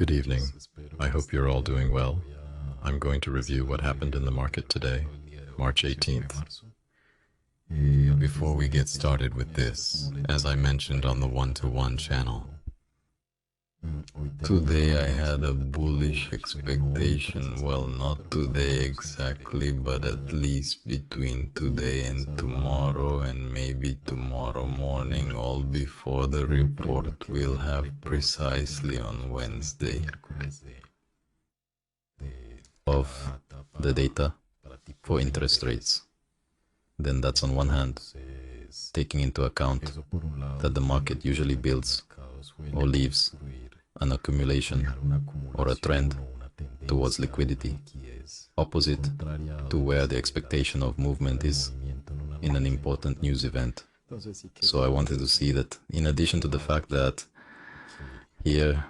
Good evening. I hope you're all doing well. I'm going to review what happened in the market today, March 18th. Before we get started with this, as I mentioned on the one-to-one channel, today I had a bullish expectation. Well, not today exactly, but at least between today and tomorrow, and maybe tomorrow morning, all before the report we'll have precisely on Wednesday of the data for interest rates. Then that's on one hand, taking into account that the market usually builds or leaves an accumulation or a trend towards liquidity, opposite to where the expectation of movement is in an important news event. So I wanted to see that in addition to the fact that here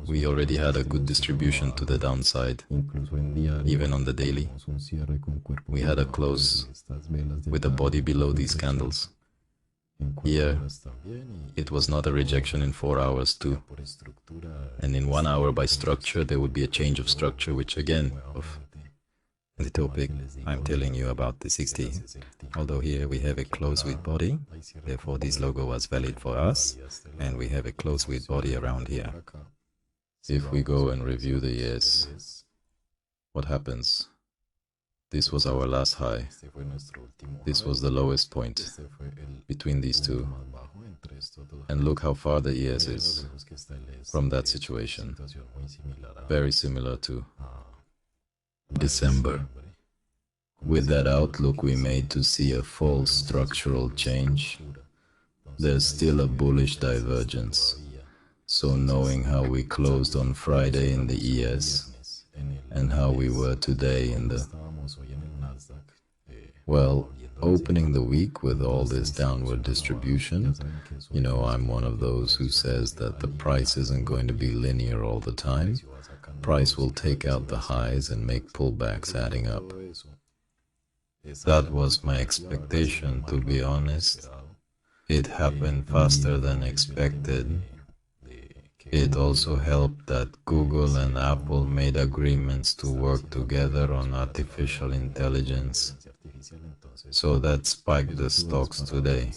we already had a good distribution to the downside, even on the daily. We had a close with a body below these candles. Here, it was not a rejection in 4 hours too. And in 1 hour by structure, there would be a change of structure, which again, of the topic I'm telling you about the 60. Although here we have a close with body, therefore this logo was valid for us, and we have a close with body around here. If we go and review the years, what happens? This was our last high. This was the lowest point between these two. And look how far the ES is from that situation. Very similar to December. With that outlook we made to see a false structural change, there's still a bullish divergence. So knowing how we closed on Friday in the ES and how we were today in the, well, opening the week with all this downward distribution, you know, I'm one of those who says that the price isn't going to be linear all the time. Price will take out the highs and make pullbacks adding up. That was my expectation, to be honest. It happened faster than expected. It also helped that Google and Apple made agreements to work together on artificial intelligence. So that spiked the stocks today.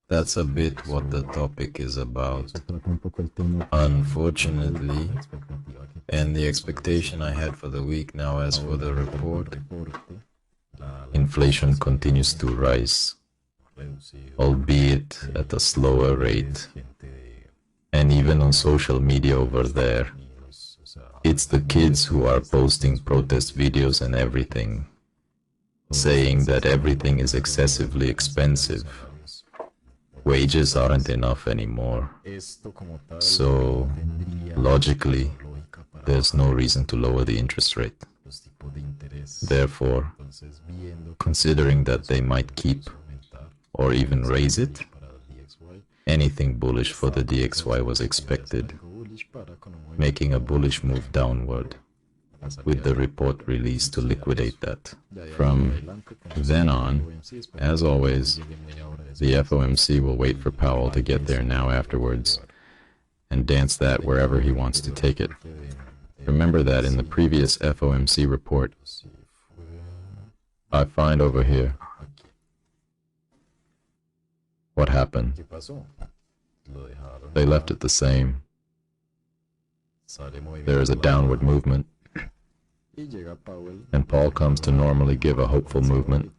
That's a bit what the topic is about. Unfortunately, and the expectation I had for the week now as for the report, inflation continues to rise, albeit at a slower rate. And even on social media over there, it's the kids who are posting protest videos and everything, saying that everything is excessively expensive. Wages aren't enough anymore. So, logically, there's no reason to lower the interest rate. Therefore, considering that they might keep or even raise it, anything bullish for the DXY was expected, making a bullish move downward, with the report released to liquidate that. From then on, as always, the FOMC will wait for Powell to get there now afterwards, and dance that wherever he wants to take it. Remember that in the previous FOMC report, I find over here, what happened? They left it the same. There is a downward movement, and Paul comes to normally give a hopeful movement,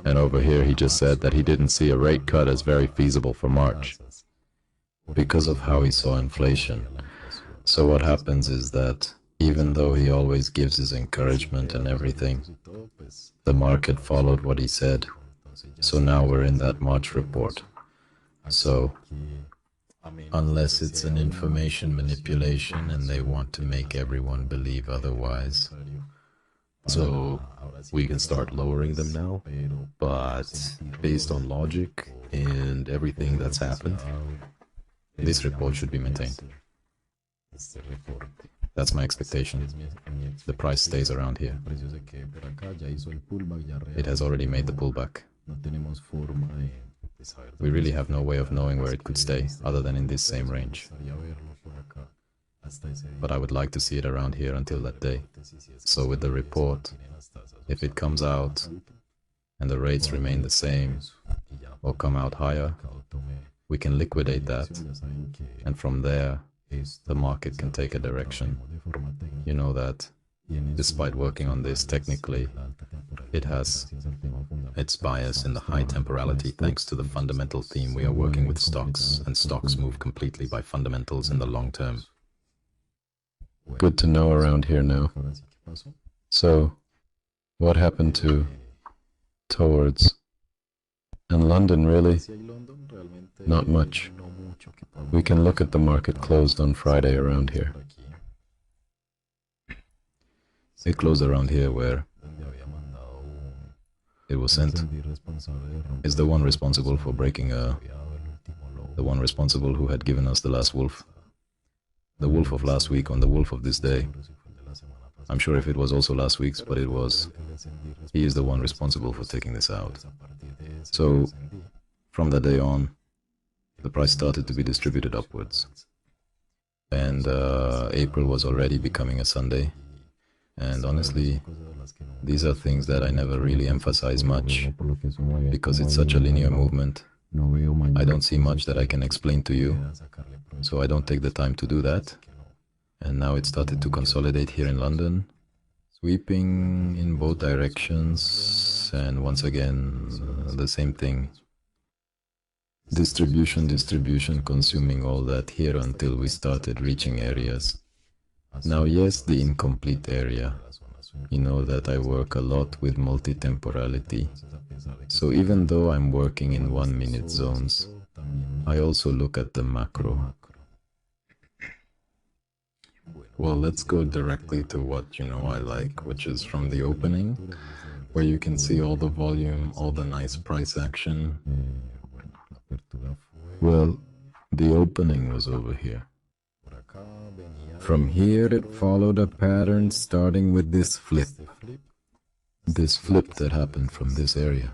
and over here he just said that he didn't see a rate cut as very feasible for March because of how he saw inflation. So what happens is that even though he always gives his encouragement and everything, the market followed what he said. So now we're in that March report. So, unless it's an information manipulation and they want to make everyone believe otherwise, so we can start lowering them now, but based on logic and everything that's happened, this report should be maintained. That's my expectation. The price stays around here. It has already made the pullback. We really have no way of knowing where it could stay, other than in this same range. But I would like to see it around here until that day. So with the report, if it comes out and the rates remain the same or come out higher, we can liquidate that, and from there the market can take a direction. You know that despite working on this technically, it has its bias in the high temporality thanks to the fundamental theme we are working with stocks, and stocks move completely by fundamentals in the long term. Good to know around here now. So, what happened towards... And London, really? Not much. We can look at the market closed on Friday around here. It closed around here where it was sent. Is the one responsible for breaking the one responsible who had given us the last wolf. The wolf of last week on the wolf of this day. I'm sure if it was also last week's, but it was. He is the one responsible for taking this out. So, from that day on, the price started to be distributed upwards. And April was already becoming a Sunday. And honestly, these are things that I never really emphasize much, because it's such a linear movement. I don't see much that I can explain to you, so I don't take the time to do that. And now it started to consolidate here in London, sweeping in both directions, and once again, the same thing. Distribution, consuming all that here until we started reaching areas. Now, yes, the incomplete area. You know that I work a lot with multi-temporality. So even though I'm working in 1 minute zones, I also look at the macro. Well, let's go directly to what I like, which is from the opening, where you can see all the volume, all the nice price action. Well, the opening was over here. From here it followed a pattern starting with this flip. This flip that happened from this area.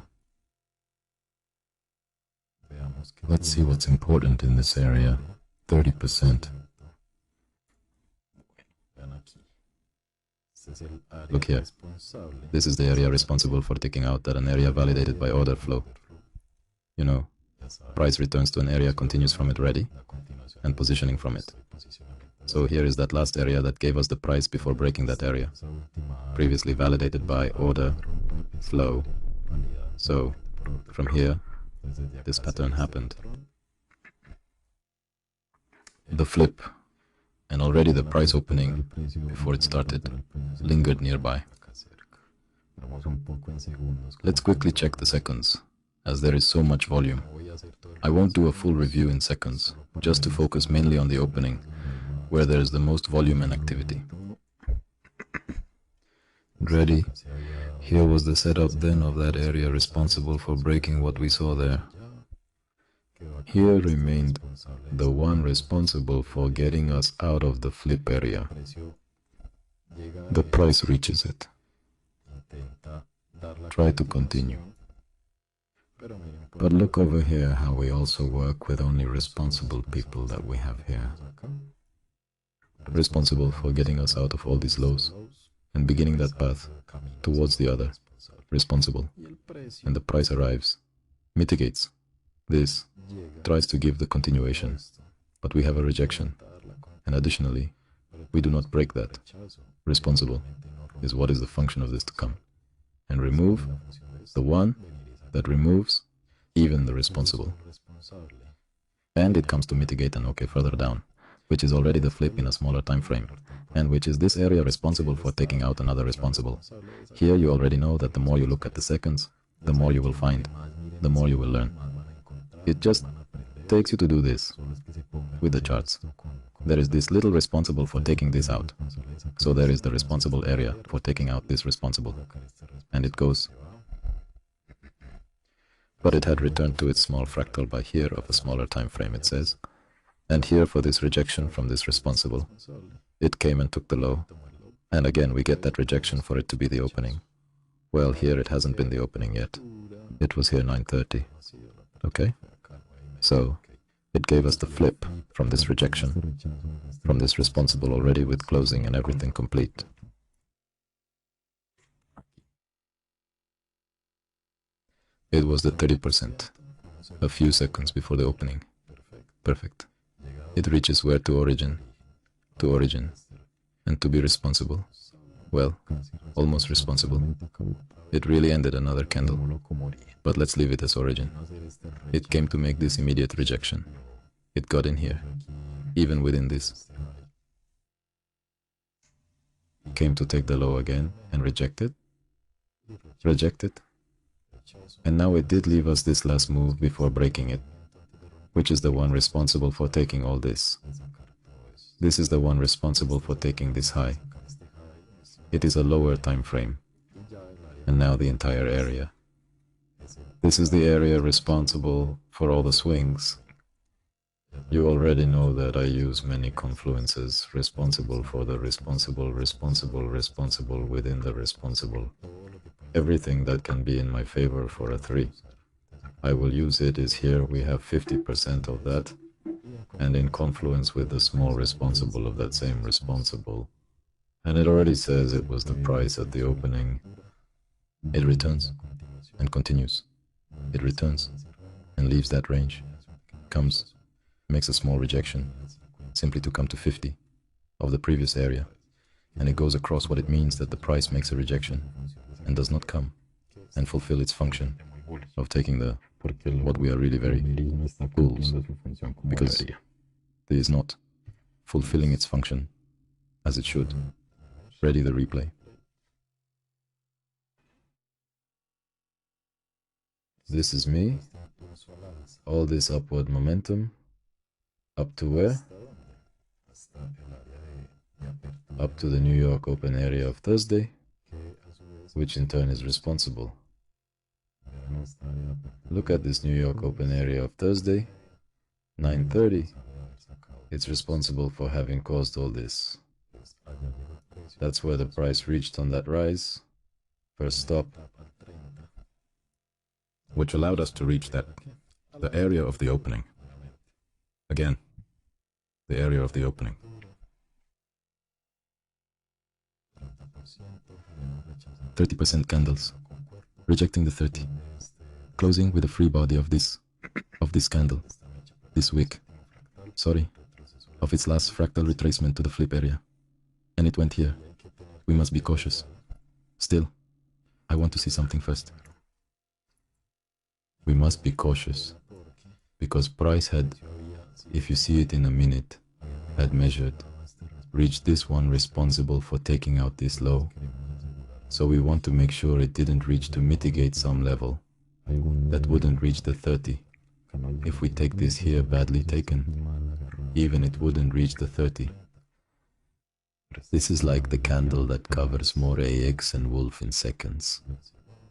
Let's see what's important in this area. 30%. Look here. This is the area responsible for taking out at an area validated by order flow. Price returns to an area, continues from it ready, and positioning from it. So here is that last area that gave us the price before breaking that area, previously validated by order flow. So from here, this pattern happened. The flip, and already the price opening, before it started, lingered nearby. Let's quickly check the seconds, as there is so much volume. I won't do a full review in seconds, just to focus mainly on the opening, where there is the most volume and activity. Ready? Here was the setup then of that area responsible for breaking what we saw there. Here remained the one responsible for getting us out of the flip area. The price reaches it. Try to continue. But look over here how we also work with only responsible people that we have here. Responsible for getting us out of all these lows and beginning that path towards the other. Responsible. And the price arrives, mitigates this, tries to give the continuation, but we have a rejection. And additionally, we do not break that. Responsible is what is the function of this to come. And remove the one that removes even the responsible. And it comes to mitigate and okay further down, which is already the flip in a smaller time frame, and which is this area responsible for taking out another responsible. Here you already know that the more you look at the seconds, the more you will find, the more you will learn. It just takes you to do this with the charts. There is this little responsible for taking this out. So there is the responsible area for taking out this responsible. And it goes. But it had returned to its small fractal by here of a smaller time frame, it says. And here for this rejection from this responsible. It came and took the low. And again we get that rejection for it to be the opening. Well, here it hasn't been the opening yet. It was here 9:30. Okay? So, it gave us the flip from this rejection, from this responsible already with closing and everything complete. It was the 30%, a few seconds before the opening. Perfect. It reaches where to origin, and to be responsible. Well, almost responsible. It really ended another candle, but let's leave it as origin. It came to make this immediate rejection. It got in here, even within this. Came to take the low again and reject it. And now it did leave us this last move before breaking it, which is the one responsible for taking all this. This is the one responsible for taking this high. It is a lower time frame, and now the entire area. This is the area responsible for all the swings. You already know that I use many confluences, responsible for the responsible within the responsible. Everything that can be in my favor for a 3. I will use it is here we have 50% of that, and in confluence with the small responsible of that same responsible. And it already says it was the price at the opening. It returns and continues. It returns and leaves that range. Comes, makes a small rejection, simply to come to 50 of the previous area. And it goes across what it means that the price makes a rejection and does not come and fulfill its function of taking the what we are really very bulls, because it is not fulfilling its function as it should. Ready the replay. This is me. All this upward momentum. Up to where? Up to the New York open area of Thursday, which in turn is responsible. Look at this New York open area of Thursday, 9:30. It's responsible for having caused all this. That's where the price reached on that rise, first stop, which allowed us to reach that, the area of the opening. Again, the area of the opening. 30% candles, rejecting the 30, closing with a free body of this candle, this wick, of its last fractal retracement to the flip area. And it went here. We must be cautious. Still, I want to see something first. We must be cautious, because price had, if you see it in a minute, had measured, reached this one responsible for taking out this low. So we want to make sure it didn't reach to mitigate some level that wouldn't reach the 30. If we take this here badly taken, even it wouldn't reach the 30. This is like the candle that covers more AX and Wolf in seconds.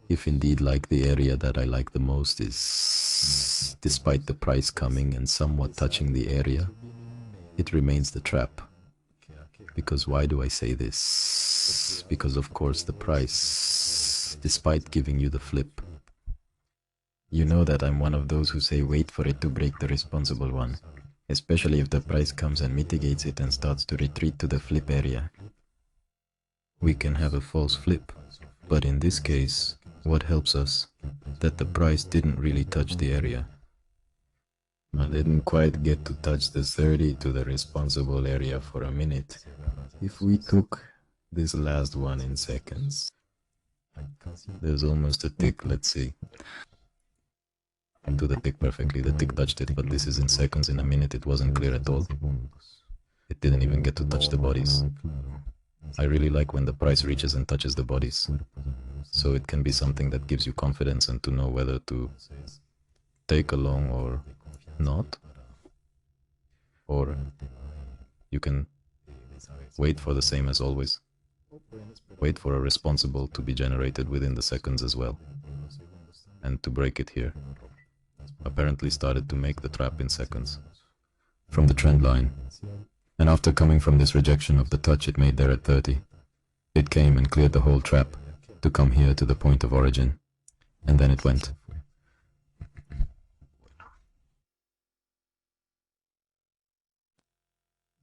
If indeed like the area that I like the most is, despite the price coming and somewhat touching the area, it remains the trap. Because why do I say this? Because of course the price, despite giving you the flip, you know that I'm one of those who say wait for it to break the responsible one, especially if the price comes and mitigates it and starts to retreat to the flip area. We can have a false flip, but in this case, what helps us? That the price didn't really touch the area. I didn't quite get to touch the 30 to the responsible area for a minute. If we took this last one in seconds, there's almost a tick, let's see. To the tick perfectly, the tick touched it, but this is in seconds. In a minute it wasn't clear at all. It didn't even get to touch the bodies. I really like when the price reaches and touches the bodies, so it can be something that gives you confidence and to know whether to take along or not, or you can wait for the same as always. Wait for a responsible to be generated within the seconds as well, and to break it here. Apparently started to make the trap in seconds from the trend line, and after coming from this rejection of the touch it made there at 30, it came and cleared the whole trap to come here to the point of origin, and then it went.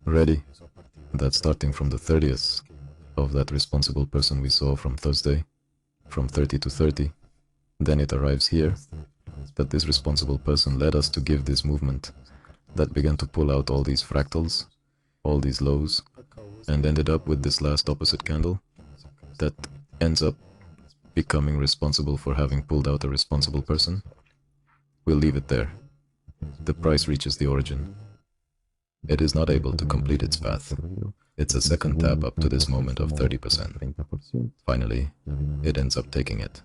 ready. That's starting from the 30th of that responsible person we saw from Thursday, from 30 to 30. Then it arrives here, that this responsible person led us to give this movement that began to pull out all these fractals, all these lows, and ended up with this last opposite candle that ends up becoming responsible for having pulled out a responsible person. We'll leave it there. The price reaches the origin. It is not able to complete its path. It's a second tap up to this moment of 30%. Finally, it ends up taking it,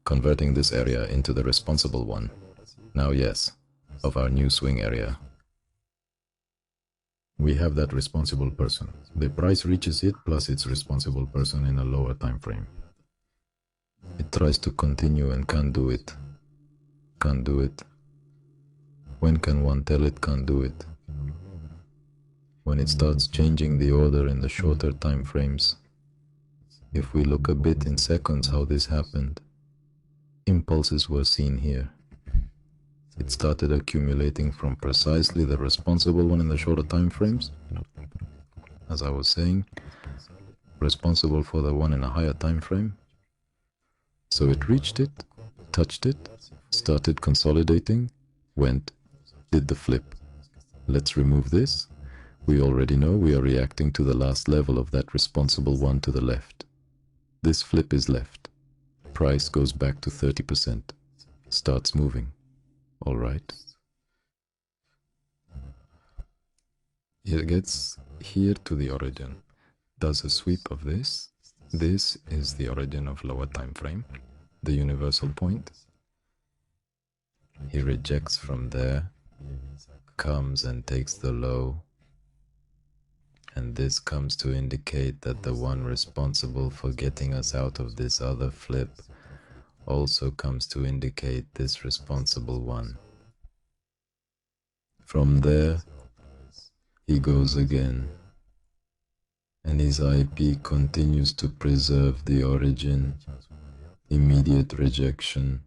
converting this area into the responsible one. Now yes, of our new swing area. We have that responsible person. The price reaches it plus its responsible person in a lower time frame. It tries to continue and can't do it. Can't do it. When can one tell it can't do it? When it starts changing the order in the shorter time frames. If we look a bit in seconds how this happened, impulses were seen here. It started accumulating from precisely the responsible one in the shorter time frames, as I was saying, responsible for the one in a higher time frame. So it reached it, touched it, started consolidating, went, did the flip. Let's remove this. We already know we are reacting to the last level of that responsible one to the left. This flip is left. Price goes back to 30%. Starts moving. All right. It gets here to the origin. Does a sweep of this. This is the origin of lower time frame, the universal point. He rejects from there, comes and takes the low, and this comes to indicate that the one responsible for getting us out of this other flip also comes to indicate this responsible one. From there, he goes again, and his IP continues to preserve the origin, immediate rejection.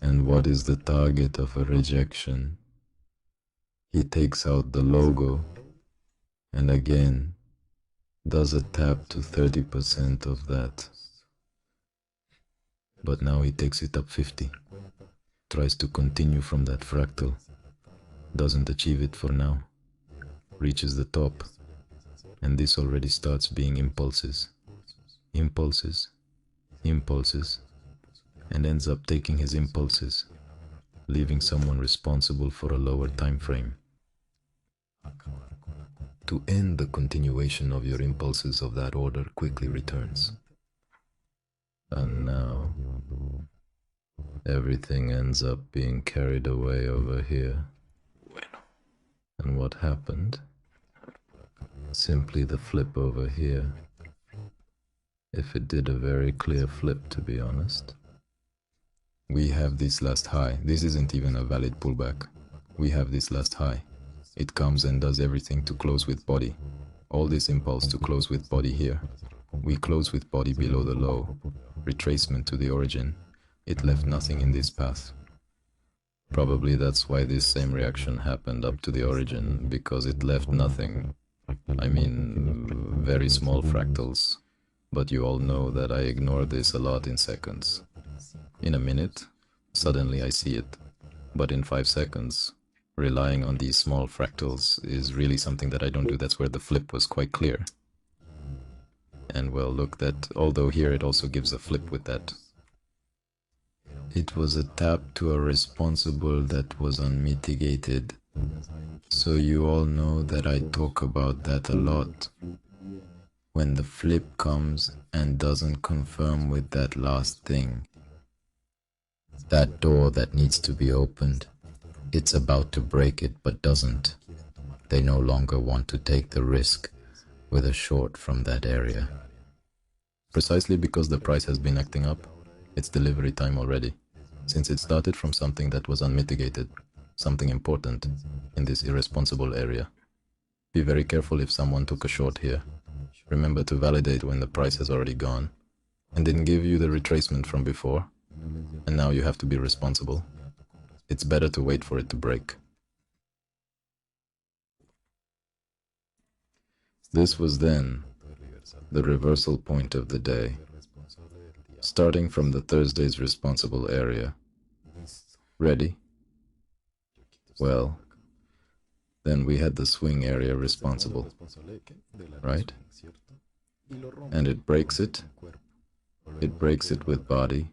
And what is the target of a rejection? He takes out the logo, and again, does a tap to 30% of that. But now he takes it up 50, tries to continue from that fractal, doesn't achieve it for now, reaches the top, and this already starts being impulses, impulses, impulses, and ends up taking his impulses, leaving someone responsible for a lower time frame. To end the continuation of your impulses of that order quickly returns. And now, everything ends up being carried away over here. And what happened? Simply the flip over here. If it did a very clear flip, to be honest. We have this last high. This isn't even a valid pullback. We have this last high. It comes and does everything to close with body. All this impulse to close with body here. We close with body below the low. Retracement to the origin. It left nothing in this path. Probably that's why this same reaction happened up to the origin, because it left nothing. I mean, very small fractals. But you all know that I ignore this a lot in seconds. In a minute, suddenly I see it. But in 5 seconds, relying on these small fractals is really something that I don't do. That's where the flip was quite clear. And well, look, that although here it also gives a flip with that. It was a tap to a responsible that was unmitigated. So you all know that I talk about that a lot. When the flip comes and doesn't confirm with that last thing, that door that needs to be opened, it's about to break it but doesn't. They no longer want to take the risk with a short from that area. Precisely because the price has been acting up, it's delivery time already, since it started from something that was unmitigated, something important in this irresponsible area. Be very careful if someone took a short here. Remember to validate when the price has already gone and didn't give you the retracement from before, and now you have to be responsible. It's better to wait for it to break. This was then the reversal point of the day, starting from the Thursday's responsible area. Ready? Well, then we had the swing area responsible, right? And it breaks it. It breaks it with body.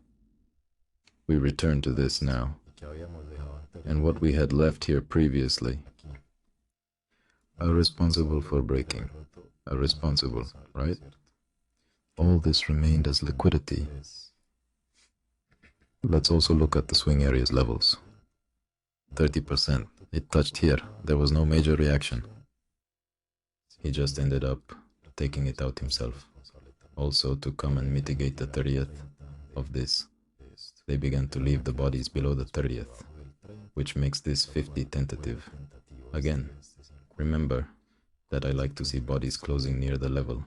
We return to this now. And what we had left here previously are responsible for breaking. Are responsible, right? All this remained as liquidity. Let's also look at the swing area's levels. 30%. It touched here. There was no major reaction. He just ended up taking it out himself. Also, to come and mitigate the 30th of this, they began to leave the bodies below the 30th, which makes this 50 tentative. Again, remember that I like to see bodies closing near the level,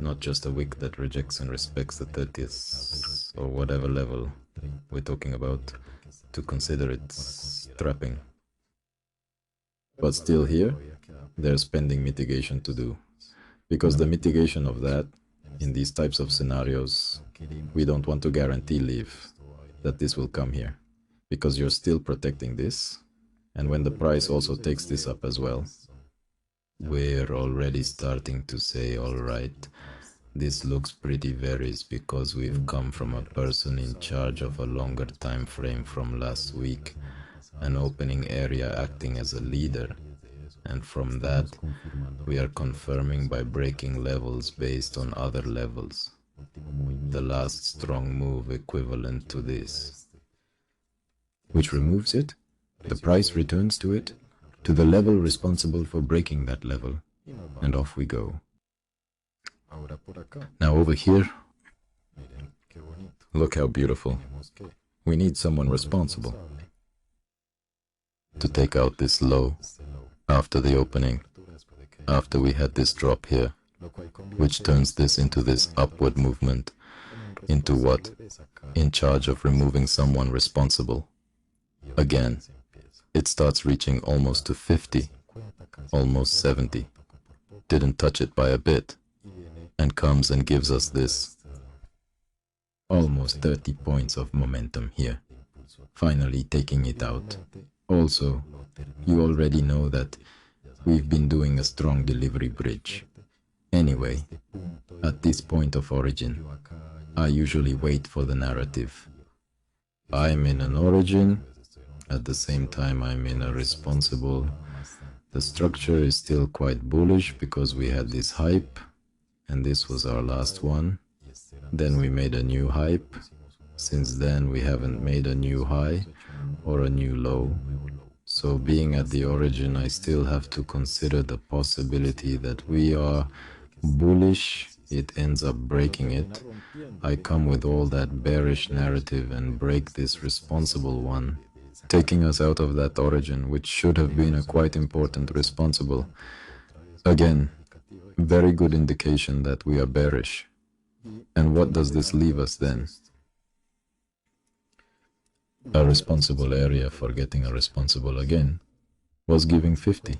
not just a wick that rejects and respects the 30th or whatever level we're talking about to consider it trapping. But still here, there's pending mitigation to do, because the mitigation of that in these types of scenarios, we don't want to guarantee leave that this will come here, because you're still protecting this, and when the price also takes this up as well, we're already starting to say, all right, this looks pretty varies because we've come from a person in charge of a longer time frame from last week, an opening area acting as a leader, and from that we are confirming by breaking levels based on other levels, the last strong move equivalent to this, which removes it, the price returns to it, to the level responsible for breaking that level, and off we go. Now over here, look how beautiful. We need someone responsible to take out this low after the opening, after we had this drop here, which turns this into this upward movement, into what? In charge of removing someone responsible. Again, it starts reaching almost to 50, almost 70, didn't touch it by a bit, and comes and gives us this almost 30 points of momentum here, finally taking it out. Also, you already know that we've been doing a strong delivery bridge. Anyway, at this point of origin, I usually wait for the narrative. I'm in an origin, at the same time I'm in a responsible. The structure is still quite bullish because we had this hype, and this was our last one. Then we made a new hype. Since then we haven't made a new high or a new low. So being at the origin, I still have to consider the possibility that we are bullish, it ends up breaking it. I come with all that bearish narrative and break this responsible one, taking us out of that origin, which should have been a quite important responsible. Again, very good indication that we are bearish. And what does this leave us then? A responsible area for getting a responsible again was giving 50,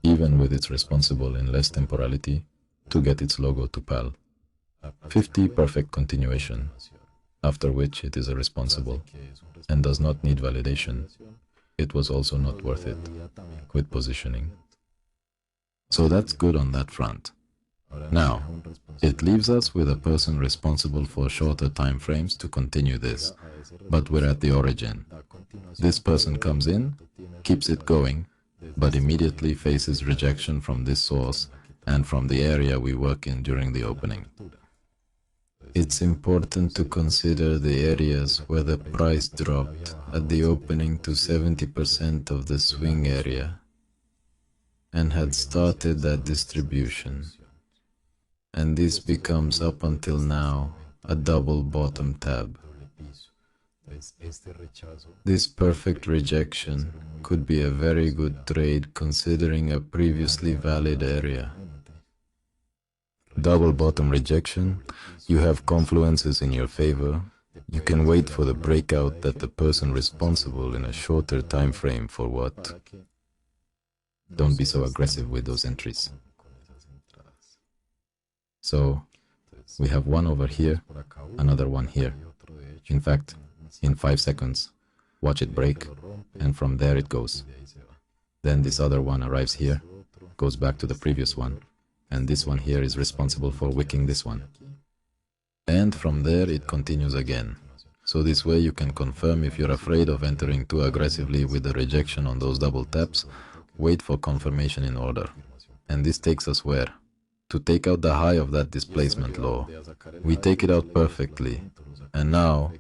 even with its responsible in less temporality, to get its logo to PAL. 50 perfect continuation, after which it is a responsible, and does not need validation. It was also not worth it, with positioning. So that's good on that front. Now, it leaves us with a person responsible for shorter time frames to continue this, but we're at the origin. This person comes in, keeps it going, but immediately faces rejection from this source and from the area we work in during the opening. It's important to consider the areas where the price dropped at the opening to 70% of the swing area and had started that distribution. And this becomes up until now a double bottom tab. This perfect rejection could be a very good trade considering a previously valid area. Double bottom rejection, you have confluences in your favor. You can wait for the breakout that the person responsible in a shorter time frame for what? Don't be so aggressive with those entries. So we have one over here, another one here. In fact, in 5 seconds, watch it break, and from there it goes. Then this other one arrives here, goes back to the previous one, and this one here is responsible for wicking this one. And from there it continues again. So this way you can confirm if you're afraid of entering too aggressively with the rejection on those double taps, wait for confirmation in order. And this takes us where? To take out the high of that displacement law. We take it out perfectly, and now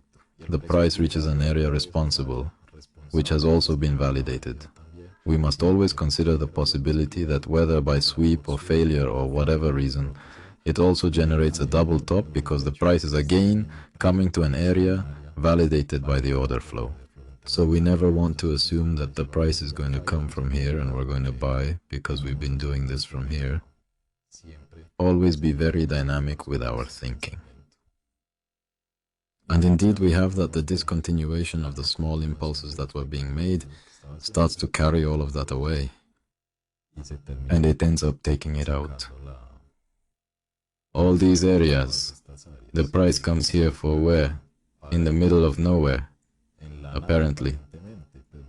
the price reaches an area responsible, which has also been validated. We must always consider the possibility that whether by sweep or failure or whatever reason, it also generates a double top because the price is again coming to an area validated by the order flow. So we never want to assume that the price is going to come from here and we're going to buy because we've been doing this from here. Always be very dynamic with our thinking. And indeed we have that the discontinuation of the small impulses that were being made starts to carry all of that away, and it ends up taking it out. All these areas, the price comes here for where? In the middle of nowhere, apparently.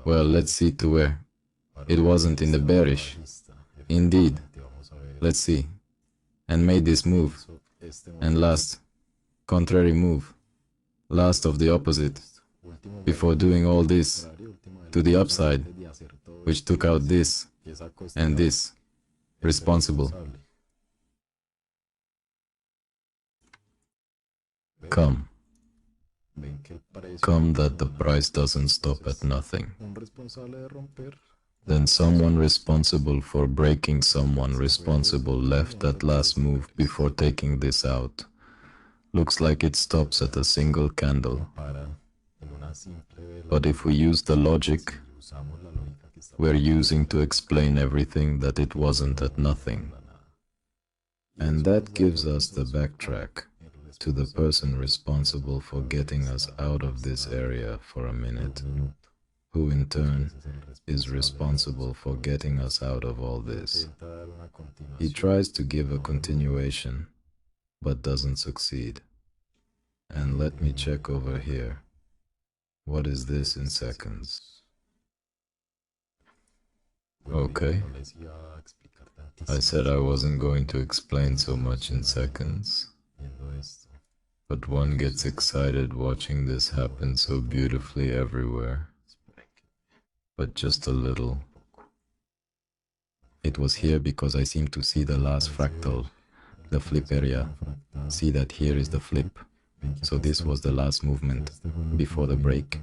Well, let's see to where. It wasn't in the bearish. Indeed. Let's see. And made this move. And last, contrary move. Last of the opposite. Before doing all this, to the upside, which took out this and this. Responsible. Come. Come that the price doesn't stop at nothing. Then someone responsible for breaking someone responsible left that last move before taking this out. Looks like it stops at a single candle. But if we use the logic we're using to explain everything, that it wasn't at nothing. And that gives us the backtrack to the person responsible for getting us out of this area for a minute, who in turn is responsible for getting us out of all this. He tries to give a continuation, but doesn't succeed. And let me check over here. What is this in seconds? Okay. I said I wasn't going to explain so much in seconds. But one gets excited watching this happen so beautifully everywhere. But just a little. It was here because I seem to see the last fractal, the flip area. See that here is the flip. So this was the last movement before the break.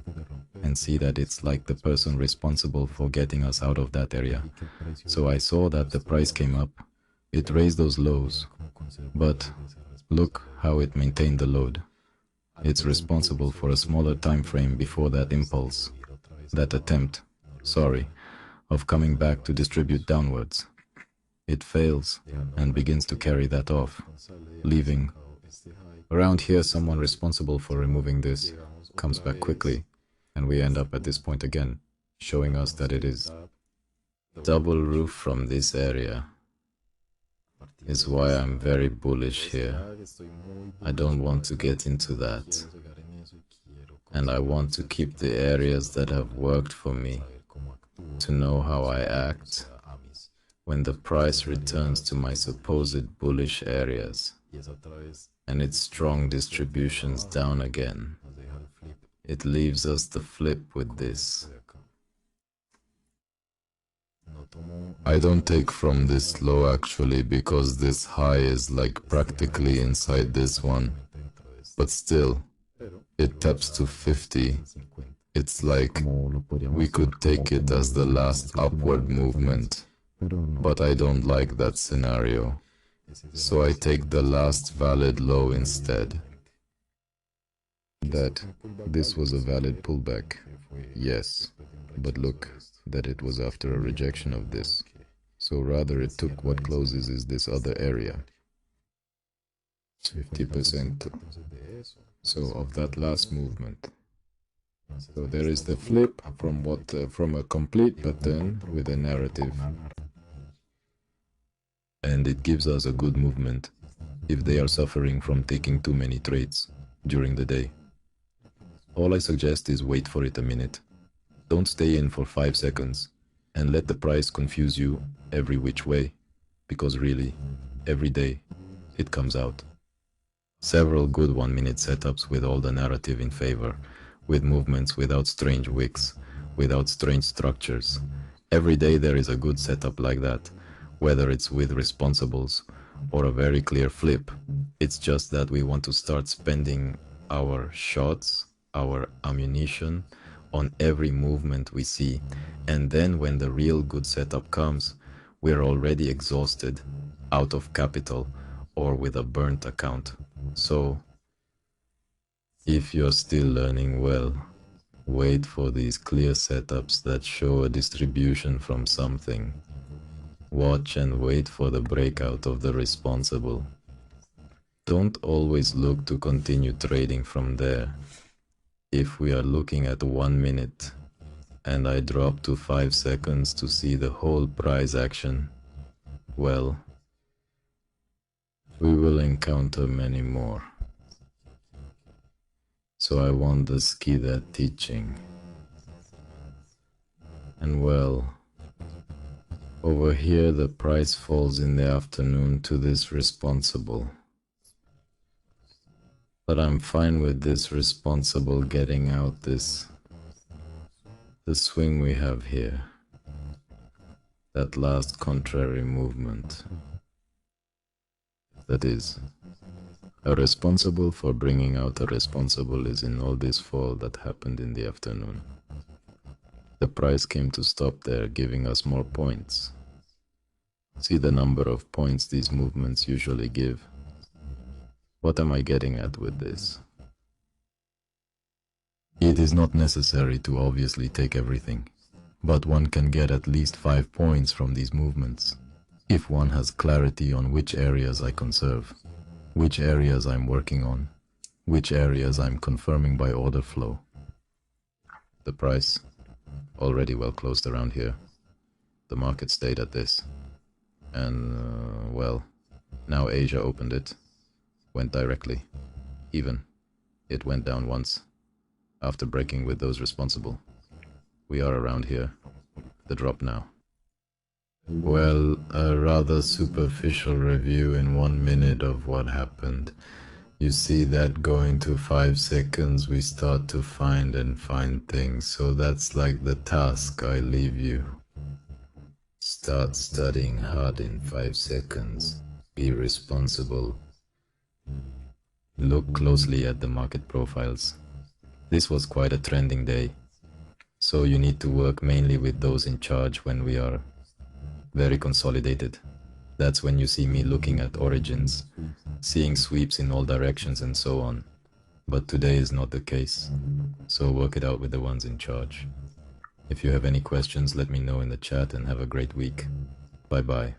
And see that it's like the person responsible for getting us out of that area. So I saw that the price came up. It raised those lows. But look how it maintained the load. It's responsible for a smaller time frame before that impulse, that attempt, of coming back to distribute downwards. It fails and begins to carry that off, leaving. Around here, someone responsible for removing this comes back quickly, and we end up at this point again, showing us that it is double roof from this area. Is why I'm very bullish here. I don't want to get into that. And I want to keep the areas that have worked for me, to know how I act when the price returns to my supposed bullish areas, and its strong distributions down again. It leaves us the flip with this. I don't take from this low actually, because this high is like practically inside this one, but still, it taps to 50. It's like we could take it as the last upward movement, but I don't like that scenario, so I take the last valid low instead. That this was a valid pullback, yes, but look that it was after a rejection of this, so rather it took what closes is this other area, 50%, so of that last movement. So there is the flip from a complete pattern with a narrative, and it gives us a good movement. if they are suffering from taking too many trades during the day. All I suggest is wait for it a minute. Don't stay in for 5 seconds and let the price confuse you every which way, because really, every day, it comes out. Several good 1-minute setups with all the narrative in favor, with movements without strange wicks, without strange structures. Every day there is a good setup like that, whether it's with responsibles or a very clear flip. It's just that we want to start spending our shots, our ammunition, on every movement we see, and then when the real good setup comes, we're already exhausted, out of capital, or with a burnt account. So, if you're still learning well, wait for these clear setups that show a distribution from something. Watch and wait for the breakout of the responsible. Don't always look to continue trading from there. If we are looking at 1 minute and I drop to 5 seconds to see the whole price action, well, we will encounter many more. So I want to ski that teaching. And well, over here the price falls in the afternoon to this responsible. But I'm fine with this responsible getting out the swing we have here. That last contrary movement. That is, a responsible for bringing out a responsible is in all this fall that happened in the afternoon. The price came to stop there, giving us more points. See the number of points these movements usually give. What am I getting at with this? It is not necessary to obviously take everything, but one can get at least 5 points from these movements, if one has clarity on which areas I conserve, which areas I'm working on, which areas I'm confirming by order flow. The price, already well closed around here. The market stayed at this. And, well, now Asia opened it. Went directly. Even. It went down once. After breaking with those responsible. We are around here. The drop now. Well, a rather superficial review in 1 minute of what happened. You see that going to 5 seconds we start to find things. So that's like the task I leave you. Start studying hard in 5 seconds. Be responsible. Look closely at the market profiles. This was quite a trending day, so you need to work mainly with those in charge when we are very consolidated. That's when you see me looking at origins, seeing sweeps in all directions and so on. But today is not the case, so work it out with the ones in charge. If you have any questions, let me know in the chat and have a great week. Bye bye.